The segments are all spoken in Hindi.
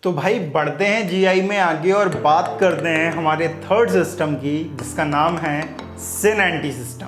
तो भाई बढ़ते हैं जीआई में आगे और बात करते हैं हमारे थर्ड सिस्टम की, जिसका नाम है सिन-एंटी सिस्टम।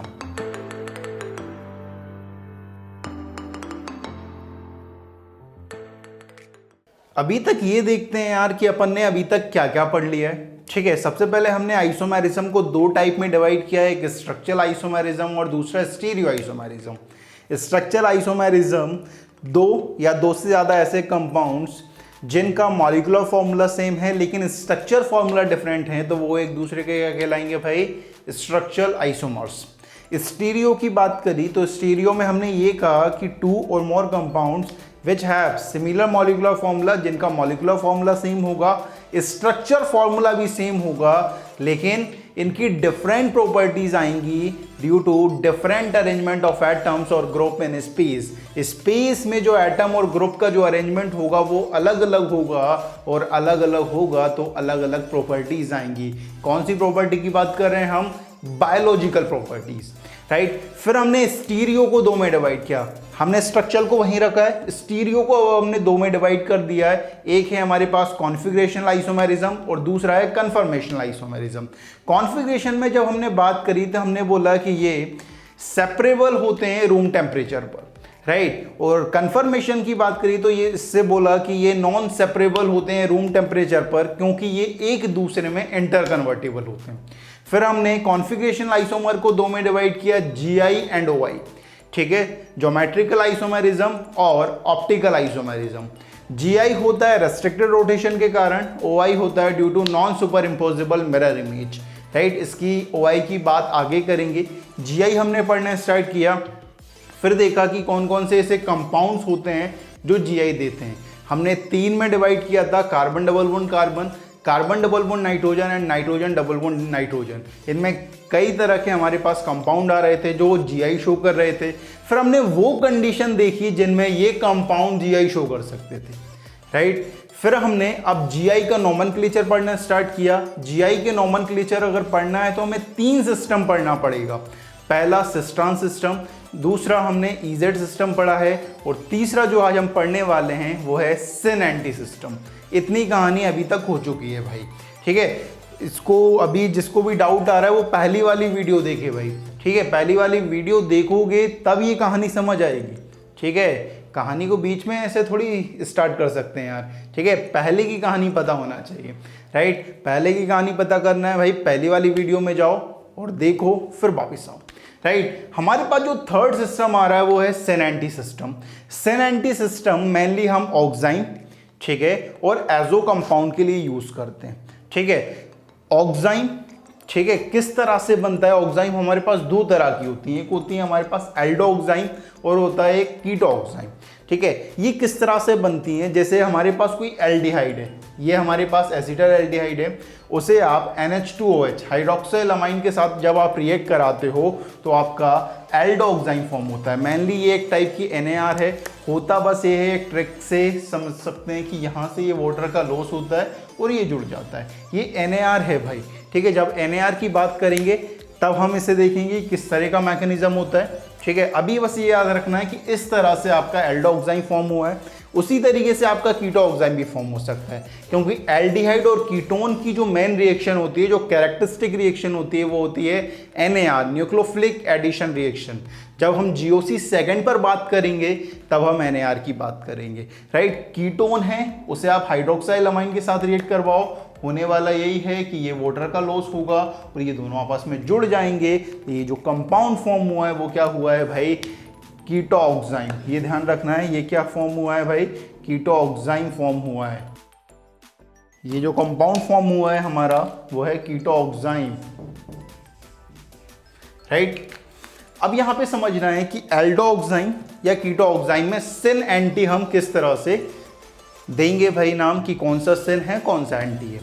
अभी तक ये देखते हैं यार कि अपन ने अभी तक क्या क्या पढ़ लिया है। ठीक है, सबसे पहले हमने आइसोमेरिज्म को दो टाइप में डिवाइड किया है, एक स्ट्रक्चरल आइसोमेरिज्म और दूसरा स्टीरियो आइसोमेरिज्म। स्ट्रक्चरल आइसोमेरिज्म दो या दो से ज़्यादा ऐसे कंपाउंड्स जिनका मॉलिक्यूलर फॉर्मूला सेम है लेकिन स्ट्रक्चर फॉर्मूला डिफरेंट है, तो वो एक दूसरे के क्या कहलाएंगे भाई, स्ट्रक्चरल आइसोमर्स। स्टीरियो की बात करी तो स्टीरियो में हमने ये कहा कि टू और more compounds which have similar molecular formula, जिनका मॉलिक्यूलर फॉर्मूला सेम होगा, स्ट्रक्चर फॉर्मूला भी सेम होगा, लेकिन इनकी डिफरेंट प्रॉपर्टीज आएंगी due to different arrangement of atoms और ग्रुप इन स्पेस। स्पेस में जो एटम और ग्रुप का जो अरेंजमेंट होगा वो अलग अलग होगा, और अलग अलग होगा तो अलग अलग प्रॉपर्टीज आएंगी। कौन सी प्रॉपर्टी की बात कर रहे हैं हम? Biological properties, right. फिर हमने स्टीरियो को दो में डिवाइड किया, हमने स्ट्रक्चर को वहीं रखा है, स्टीरियो को हमने दो में डिवाइड कर दिया है। एक है हमारे पास कॉन्फ़िगरेशनल आइसोमेरिज्म और दूसरा है कन्फर्मेशनल आइसोमेरिज्म। कॉन्फ़िगरेशन में जब हमने बात करी तो हमने बोला कि ये सेपरेबल होते हैं रूम टेम्परेचर पर, राइट। और कन्फर्मेशन की बात करी तो ये इससे बोला कि ये नॉन सेपरेबल होते हैं रूम टेम्परेचर पर, क्योंकि ये एक दूसरे में इंटर कन्वर्टेबल होते हैं। फिर हमने कॉन्फ़िगरेशनल आइसोमर को दो में डिवाइड किया, जीआई एंड ओआई, ठीक है, ज्योमेट्रिकल आइसोमेरिज्म और ऑप्टिकल आइसोमेरिज्म। जीआई होता है रेस्ट्रिक्टेड रोटेशन के कारण, ओआई होता है due to non superimposable mirror image, right. इसकी ओआई की बात आगे करेंगे। जीआई हमने पढ़ना स्टार्ट किया, फिर देखा कि कौन कौन से ऐसे कंपाउंड्स होते हैं जो जीआई देते हैं। हमने तीन में डिवाइड किया था, carbon double bond carbon, carbon double bond nitrogen and nitrogen double bond nitrogen. इनमें कई तरह के हमारे पास कंपाउंड आ रहे थे जो जीआई शो कर रहे थे। फिर हमने वो कंडीशन देखी जिनमें ये कंपाउंड जीआई शो कर सकते थे, राइट। फिर हमने अब जीआई का नोमेनक्लेचर पढ़ना स्टार्ट किया। जीआई के नोमेनक्लेचर अगर पढ़ना है तो हमें तीन सिस्टम पढ़ना पड़ेगा। पहला सिस्टॉन सिस्टम, दूसरा हमने ईजेड सिस्टम पढ़ा है, और तीसरा जो आज हम पढ़ने वाले हैं वो है सिन-एंटी सिस्टम। इतनी कहानी अभी तक हो चुकी है भाई, ठीक है। इसको अभी जिसको भी डाउट आ रहा है वो पहली वाली वीडियो देखे भाई, ठीक है। पहली वाली वीडियो देखोगे तब ये कहानी समझ आएगी, ठीक है। कहानी को बीच में ऐसे थोड़ी स्टार्ट कर सकते हैं यार, ठीक है। पहले की कहानी पता होना चाहिए, राइट। पहले की कहानी पता करना है भाई, पहली वाली वीडियो में जाओ और देखो, फिर वापस आओ, राइट। हमारे पास जो थर्ड सिस्टम आ रहा है वो है सिन-एंटी सिस्टम। सिन-एंटी सिस्टम मेनली हम ऑक्साइन, ठीक है, और एजो कंपाउंड के लिए यूज करते हैं, ठीक है। ऑक्साइन, ठीक है, किस तरह से बनता है? ऑक्साइन हमारे पास दो तरह की होती है, एक होती है हमारे पास एल्डो ऑक्साइन और होता है एक कीटो ऑक्साइन, ठीक है। ये किस तरह से बनती हैं? जैसे हमारे पास कोई एल्डिहाइड है, ये हमारे पास एसिटल एल्डिहाइड है, उसे आप NH2OH हाइड्रोक्सिल अमाइन के साथ जब आप रिएक्ट कराते हो तो आपका एल्डो ऑक्साइन फॉर्म होता है। मेनली ये एक टाइप की NaR है। होता बस ये है, एक ट्रिक से समझ सकते हैं कि यहाँ से ये वाटर का लॉस होता है और ये जुड़ जाता है, ये NaR है भाई, ठीक है। जब NaR की बात करेंगे तब हम इसे देखेंगे किस तरह का मैकेनिज्म होता है, ठीक है। अभी बस ये याद रखना है कि इस तरह से आपका एल्डो ऑक्साइन फॉर्म हुआ है, उसी तरीके से आपका कीटो ऑक्साइन भी फॉर्म हो सकता है, क्योंकि एल्डिहाइड और कीटोन की जो मेन रिएक्शन होती है, जो कैरेक्टरिस्टिक रिएक्शन होती है, वो होती है NaR, न्यूक्लियोफिलिक एडिशन रिएक्शन। जब हम GOC सेकंड पर बात करेंगे तब हम NaR की बात करेंगे, राइट। कीटोन है, उसे आप हाइड्रोक्साइल अमाइन के साथ रिएक्ट करवाओ, होने वाला यही है कि ये वाटर का लॉस होगा और ये दोनों आपस में जुड़ जाएंगे। ये जो कंपाउंड फॉर्म हुआ है वो क्या हुआ है भाई? कीटो ऑक्साइन। ये ध्यान रखना है, ये क्या फॉर्म हुआ है भाई? कीटो ऑक्साइन फॉर्म हुआ है। ये जो कंपाउंड फॉर्म हुआ है हमारा वो है कीटो ऑक्साइन, राइट। अब यहां पे समझना है कि एल्डो ऑक्साइन या कीटो ऑक्साइन में सिन-एंटी हम किस तरह से देंगे भाई नाम, कि कौन सा सिन है कौन सा एंटी है।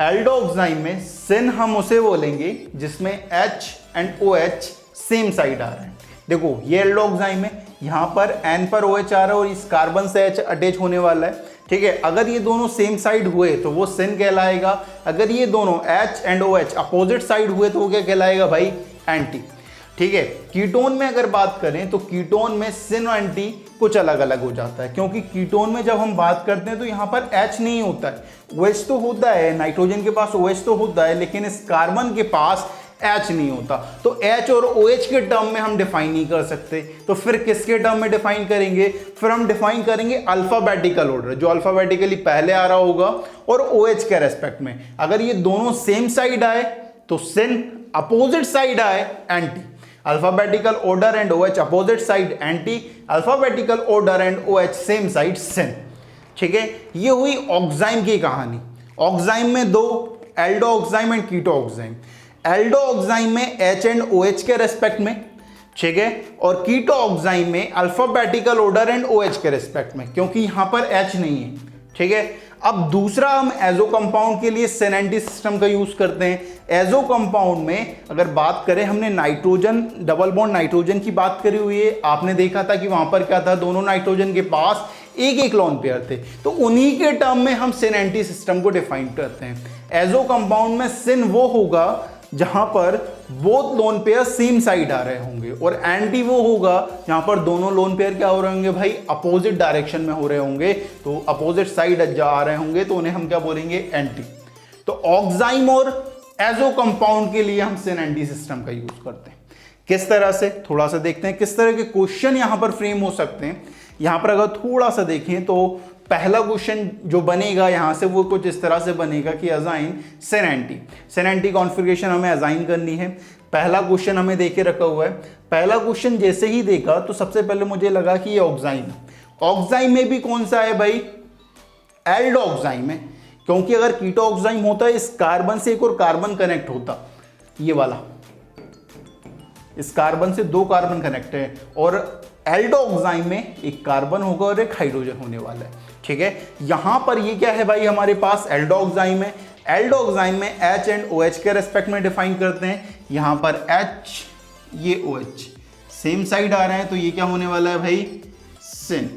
एल्डो ऑक्साइन में सिन हम उसे बोलेंगे जिसमें H and OH same side आ रहे हैं। देखो ये एल्डो ऑक्साइन में यहाँ पर N पर OH आ रहा है और इस कार्बन से H अटैच होने वाला है, ठीक है। अगर ये दोनों सेम साइड हुए तो वो सिन कहलाएगा। अगर ये दोनों H and OH opposite side हुए तो वो क्या कहलाएगा भाई? एंटी। ठीक है। कीटोन में अगर बात करें तो कीटोन में सिन और एंटी कुछ अलग अलग हो जाता है, क्योंकि कीटोन में जब हम बात करते हैं तो यहाँ पर H नहीं होता है, OH तो होता है, नाइट्रोजन के पास OH तो होता है, लेकिन इस कार्बन के पास H नहीं होता। तो H और OH के टर्म में हम डिफाइन नहीं कर सकते, तो फिर किसके टर्म में डिफाइन करेंगे? फिर हम डिफाइन करेंगे अल्फाबेटिकल ऑर्डर, जो अल्फाबेटिकली पहले आ रहा होगा, और OH के रेस्पेक्ट में। अगर ये दोनों सेम साइड आए तो सिन, अपोजिट साइड आए anti. Alphabetical order and OH opposite side anti, alphabetical order and OH same side syn. ठीक है, ये हुई ऑक्साइम की कहानी। ऑक्साइम में दो, aldo oxime and keto oxime. Aldo oxime में H एंड OH के रेस्पेक्ट में, ठीक है, और कीटो ऑक्साइम में अल्फाबेटिकल ऑर्डर एंड OH के रेस्पेक्ट में, क्योंकि यहां पर H नहीं है। ठीक है, अब दूसरा हम एजो कंपाउंड के लिए सिन एंटी सिस्टम का यूज करते हैं। एजो कंपाउंड में अगर बात करें, हमने नाइट्रोजन, डबल बॉन्ड नाइट्रोजन की बात करी हुई है। आपने देखा था कि वहां पर क्या था, दोनों नाइट्रोजन के पास एक एक लोन पेयर थे, तो उन्हीं के टर्म में हम सिन एंटी सिस्टम को डिफाइन करते हैं। एजो कंपाउंड में सिन वो होगा जहां पर both lone pair same side आ रहे होंगे, और एंटी वो होगा जहां पर दोनों लोन पेयर क्या हो रहे होंगे भाई, अपोजिट डायरेक्शन में हो रहे होंगे, तो अपोजिट साइड आ रहे होंगे, तो उन्हें हम क्या बोलेंगे, एंटी। तो ऑक्साइम और एजो कंपाउंड के लिए हम सिन एंटी सिस्टम का यूज करते हैं। किस तरह से, थोड़ा सा देखते हैं किस तरह के क्वेश्चन यहां पर फ्रेम हो सकते हैं। यहां पर अगर थोड़ा सा देखें तो पहला क्वेश्चन जो बनेगा यहां से वो कुछ इस तरह से बनेगा कि अजाइन सिन एंटी। सिन एंटी कॉन्फ़िगरेशन हमें अजाइन करनी है। पहला क्वेश्चन हमें देके रखा हुआ है। पहला क्वेश्चन जैसे ही देखा तो सबसे पहले मुझे लगा कि ये ऑक्साइम है। ऑक्साइम में भी कौन सा है भाई, एल्डो ऑक्साइम है, क्योंकि अगर कीटो ऑक्साइम होता है इस कार्बन से एक और कार्बन कनेक्ट होता, ये वाला, इस कार्बन से दो कार्बन कनेक्ट है, और एल्डो ऑक्साइम में एक कार्बन होगा और एक हाइड्रोजन होने वाला है। ठीक है, यहां पर ये क्या है भाई, हमारे पास एल्डो ऑक्साइम है। एल्डो ऑक्साइम में H एंड OH के रेस्पेक्ट में डिफाइन करते हैं। यहां पर H, ये OH सेम साइड आ रहे हैं, तो ये क्या होने वाला है भाई, सिन।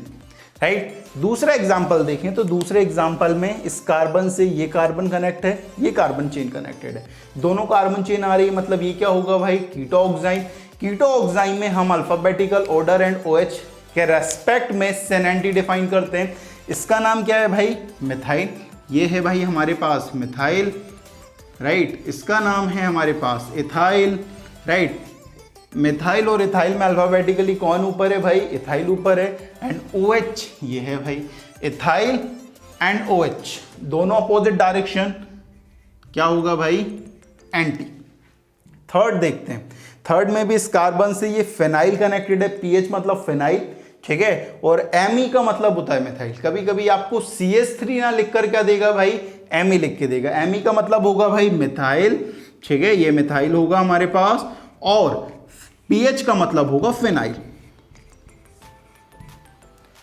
राइट, दूसरा एग्जांपल देखें तो दूसरे एग्जांपल में इस कार्बन से ये कार्बन कनेक्ट है, ये कार्बन चेन कनेक्टेड है, दोनों कार्बन चेन आ रही है, मतलब ये क्या होगा भाई, कीटो ऑक्साइम। कीटो ऑक्साइम में हम अल्फाबेटिकल ऑर्डर एंड OH के रेस्पेक्ट में सिन एंटी डिफाइन करते हैं। इसका नाम क्या है भाई, मिथाइल। ये है भाई हमारे पास मिथाइल। राइट, इसका नाम है हमारे पास इथाइल। राइट, मिथाइल और इथाइल में अल्फाबेटिकली कौन ऊपर है भाई, इथाइल ऊपर है, एंड OH ये है भाई, इथाइल एंड OH दोनों अपोजिट डायरेक्शन, क्या होगा भाई, एंटी। थर्ड देखते हैं। थर्ड में भी इस कार्बन से ये फिनाइल कनेक्टेड है, PH मतलब फिनाइल, ठीक है, और Me का मतलब होता है मिथाइल। कभी कभी आपको CH3 ना लिखकर क्या देगा भाई, Me लिख के देगा। Me का मतलब होगा भाई मिथाइल, ठीक है, ये मिथाइल होगा हमारे पास, और PH का मतलब होगा फिनाइल।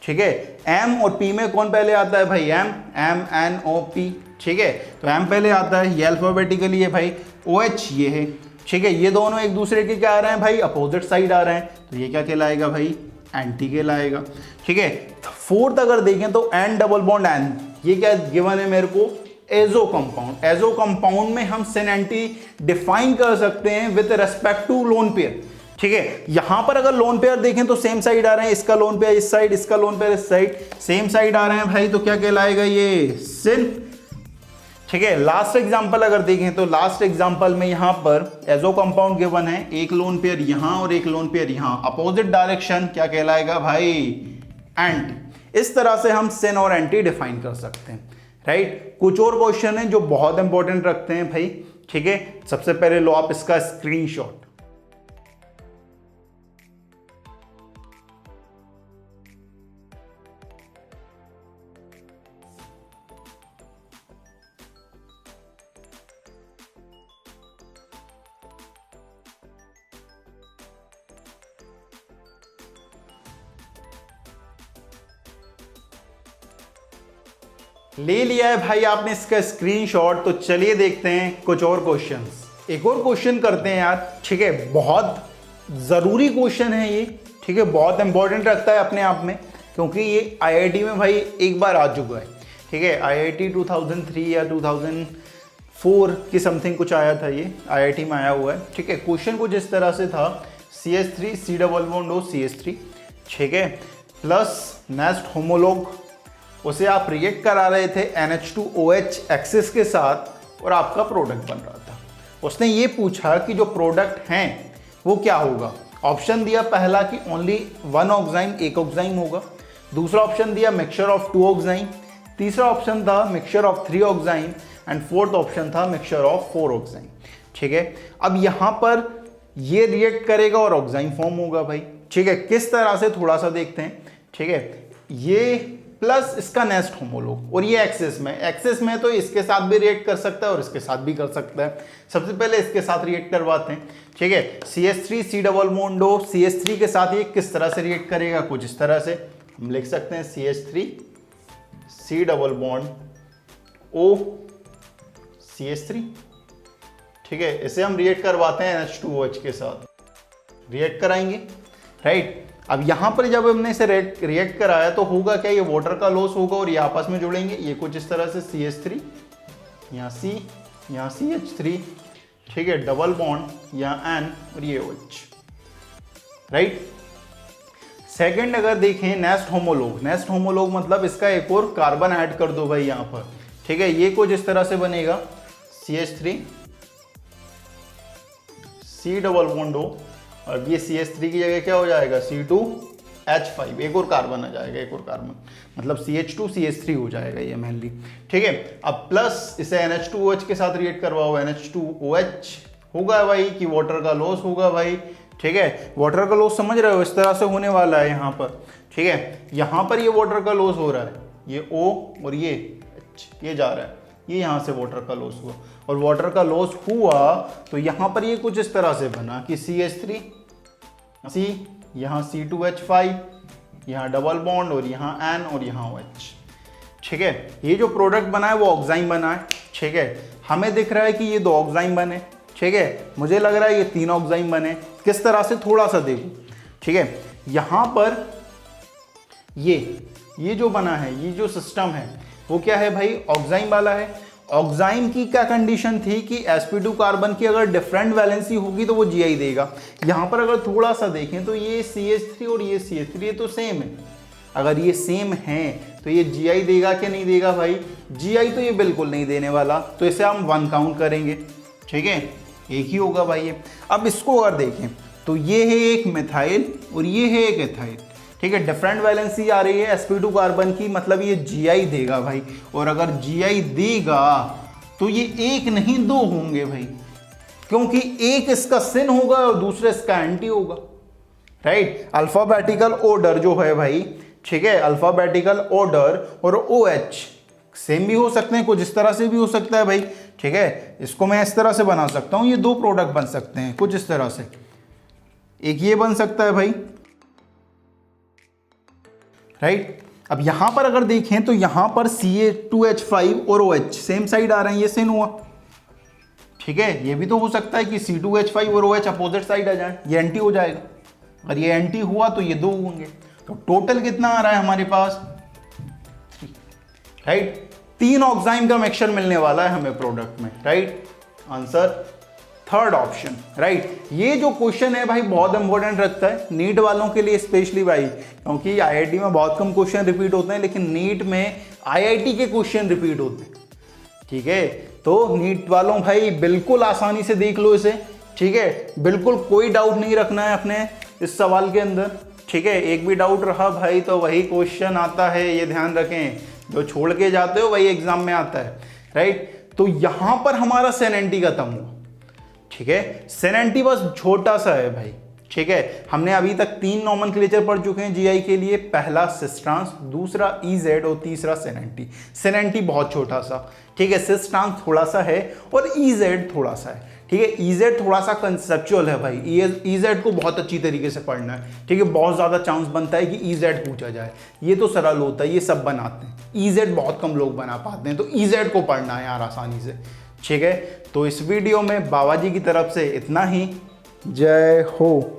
ठीक है, M और P में कौन पहले आता है भाई, MNOP। ठीक है, तो M पहले आता है, ये अल्फाबेटिकली है भाई, OH ये है। ठीक है, ये दोनों एक दूसरे के क्या आ रहे हैं भाई, अपोजिट साइड आ रहे हैं, तो ये क्या कहलाएगा भाई, एंटी कहलाएगा। ठीक है, फोर्थ अगर देखें तो N डबल बॉन्ड N, ये क्या गिवन है मेरे को, एजो कंपाउंड। एजो कंपाउंड में हम सिन एंटी डिफाइन कर सकते हैं with respect to lone pair. ठीक है, यहां पर अगर लोन पेयर देखें तो सेम साइड आ रहे हैं, इसका लोन पेयर इस साइड, इसका लोन पेयर इस साइड, सेम साइड आ रहे हैं भाई, तो क्या कहलाएगा ये, सिन। ठीक है, लास्ट एग्जांपल अगर देखें तो लास्ट एग्जांपल में यहां पर एजो कंपाउंड गिवन है, एक लोन पेयर यहां और एक लोन पेयर यहां, अपोजिट डायरेक्शन, क्या कहलाएगा भाई, एंटी। इस तरह से हम सिन और एंटी डिफाइन कर सकते हैं। राइट, कुछ और क्वेश्चन है जो बहुत इंपॉर्टेंट रखते हैं भाई। ठीक है, सबसे पहले लो आप इसका स्क्रीनशॉट। ले लिया है भाई आपने इसका स्क्रीनशॉट, तो चलिए देखते हैं कुछ और क्वेश्चंस। एक और क्वेश्चन करते हैं यार। ठीक है, बहुत ज़रूरी क्वेश्चन है ये। ठीक है, बहुत इंपॉर्टेंट रखता है अपने आप में, क्योंकि ये IIT में भाई एक बार आ चुका है। ठीक है, IIT 2003 या 2004 की समथिंग कुछ आया था, ये IIT में आया हुआ है। ठीक है, क्वेश्चन कुछ इस तरह से था, CH3 C double bond O CH3, ठीक है, प्लस नेक्स्ट होमोलॉग, उसे आप रिएक्ट करा रहे थे NH2OH एक्सिस के साथ और आपका प्रोडक्ट बन रहा था। उसने ये पूछा कि जो प्रोडक्ट हैं वो क्या होगा। ऑप्शन दिया पहला कि ओनली 1 ऑक्साइम, एक ऑक्साइम होगा। दूसरा ऑप्शन दिया मिक्सचर ऑफ 2 ऑक्साइम। तीसरा ऑप्शन था mixture of 3 oxime and fourth option था मिक्सचर ऑफ 4 ऑक्साइम, ठीक है। अब यहाँ पर ये रिएक्ट करेगा और ऑक्साइम फॉर्म होगा भाई, ठीक है। किस तरह से थोड़ा सा देखते हैं, ठीक है। ये प्लस इसका नेक्स्ट होमोलॉग और ये एक्सेस में तो इसके साथ भी रिएक्ट कर सकता है और इसके साथ भी कर सकता है। सबसे पहले इसके साथ रिएक्ट करवाते हैं, ठीक है। CH3 C double bond O CH3 के साथ ये किस तरह से रिएक्ट करेगा, कुछ इस तरह से हम लिख सकते हैं CH3 C double bond O CH3, ठीक है। इसे हम रिएक्ट करवाते हैं NH2OH के साथ, रिएक्ट कराएंगे, राइट। अब यहां पर जब हमने इसे रिएक्ट कराया तो होगा क्या, ये वाटर का लॉस होगा और ये आपस में जुड़ेंगे, ये कुछ इस तरह से CH3 यहाँ C यहाँ CH3, ठीक है, डबल बॉन्ड यहाँ N और ये OH, राइट। सेकंड अगर देखें नेक्स्ट होमोलॉग मतलब इसका एक और कार्बन ऐड कर दो भाई यहाँ पर, ठीक है। ये कुछ इस तरह से बनेगा CH3 C double bond O और ये CH3 की जगह क्या हो जाएगा C2H5, एक और कार्बन आ जाएगा, एक और कार्बन मतलब CH2 CH3 हो जाएगा ये मेनली, ठीक है। अब प्लस इसे NH2OH के साथ रिएक्ट करवाओ, NH2OH होगा भाई कि वाटर का लॉस होगा भाई, ठीक है। वाटर का लॉस समझ रहे हो, इस तरह से होने वाला है यहाँ पर, ठीक है। यहाँ पर ये वाटर का लॉस हो रहा है, ये O और ये H ये जा रहा है, ये यहाँ से वाटर का लॉस हुआ और वाटर का लॉस हुआ तो यहाँ पर ये कुछ इस तरह से बना कि CH3 C यहाँ C2H5 यहाँ डबल बॉन्ड और यहाँ N और यहाँ OH, ठीक है। ये जो प्रोडक्ट बना है वो ऑक्साइम बना है, ठीक है। हमें दिख रहा है कि ये 2 ऑक्साइम बने, ठीक है। मुझे लग रहा है ये 3 ऑक्साइम बने। किस तरह से, थोड़ा सा देखो, ठीक है। यहाँ पर ये जो बना है, ये जो सिस्टम है वो क्या है भाई, ऑक्साइम वाला है। ऑक्साइम की क्या कंडीशन थी कि sp2 कार्बन की अगर डिफरेंट वैलेंसी होगी तो वो Gi देगा। यहाँ पर अगर थोड़ा सा देखें तो ये CH3 और ये CH3 ये तो सेम है। अगर ये सेम है तो ये Gi देगा कि नहीं देगा भाई, Gi तो ये बिल्कुल नहीं देने वाला, तो इसे हम 1 काउंट करेंगे, ठीक है, एक ही होगा भाई ये। अब इसको अगर देखें तो ये है एक मिथाइल और ये है एक एथाइल, ठीक है। डिफरेंट वैलेंसी आ रही है sp2 कार्बन की, मतलब ये Gi देगा भाई। और अगर Gi देगा तो ये एक नहीं 2 होंगे भाई, क्योंकि एक इसका सिन होगा और दूसरा इसका एंटी होगा, राइट। अल्फाबेटिकल ऑर्डर जो है भाई, ठीक है, अल्फाबेटिकल ऑर्डर और OH सेम भी हो सकते हैं, कुछ इस तरह से भी हो सकता है भाई, ठीक है। इसको मैं इस तरह से बना सकता हूं, ये 2 प्रोडक्ट बन सकते हैं कुछ इस तरह से। एक ये बन सकता है भाई, राइट। अब यहां पर अगर देखें तो यहां पर Ca2H5 और OH सेम साइड आ रहे हैं, ये सेम हुआ, ठीक है। ये भी तो हो सकता है कि C2H5 और OH अपोजिट साइड आ जाए, ये एंटी हो जाएगा। अगर ये एंटी हुआ तो ये 2 होंगे, तो टोटल कितना आ रहा है हमारे पास 3, राइट। 3 ऑक्साइम का मिक्सचर मिलने वाला है हमें प्रोडक्ट में, right. Answer third option, right. ये जो क्वेश्चन है भाई बहुत इंपॉर्टेंट रखता है नीट वालों के लिए स्पेशली भाई, क्योंकि आईआईटी में बहुत कम क्वेश्चन रिपीट होते हैं लेकिन नीट में आईआईटी के क्वेश्चन रिपीट होते हैं, ठीक है। तो नीट वालों भाई बिल्कुल आसानी से देख लो इसे, ठीक है। बिल्कुल कोई डाउट नहीं रखना है अपने इस सवाल के अंदर, ठीक है। एक भी डाउट रहा भाई तो वही क्वेश्चन आता है, ये ध्यान रखें, जो छोड़ के जाते हो वही एग्जाम में आता है, राइट। तो यहां पर हमारा सेनेंटी खत्म हुआ, ठीक है। सेनेंटी बस छोटा सा है भाई, ठीक है। हमने अभी तक 3 नॉमेनक्लेचर पढ़ चुके हैं Gi के लिए, पहला सिस ट्रांस, दूसरा EZ और तीसरा सेनेंटी। सेनेंटी बहुत छोटा सा, ठीक है। सिस ट्रांस थोड़ा सा है और EZ थोड़ा सा है, ठीक है। EZ थोड़ा सा कंसेप्चुअल है भाई, EZ को बहुत अच्छी तरीके से पढ़ना है, ठीक है। बहुत ज़्यादा चांस बनता है कि EZ पूछा जाए, ये तो सरल होता है, ये सब बनाते हैं। EZ बहुत कम लोग बना पाते हैं, तो EZ को पढ़ना है यार आसानी से, ठीक है। तो इस वीडियो में बाबा जी की तरफ से इतना ही। जय हो।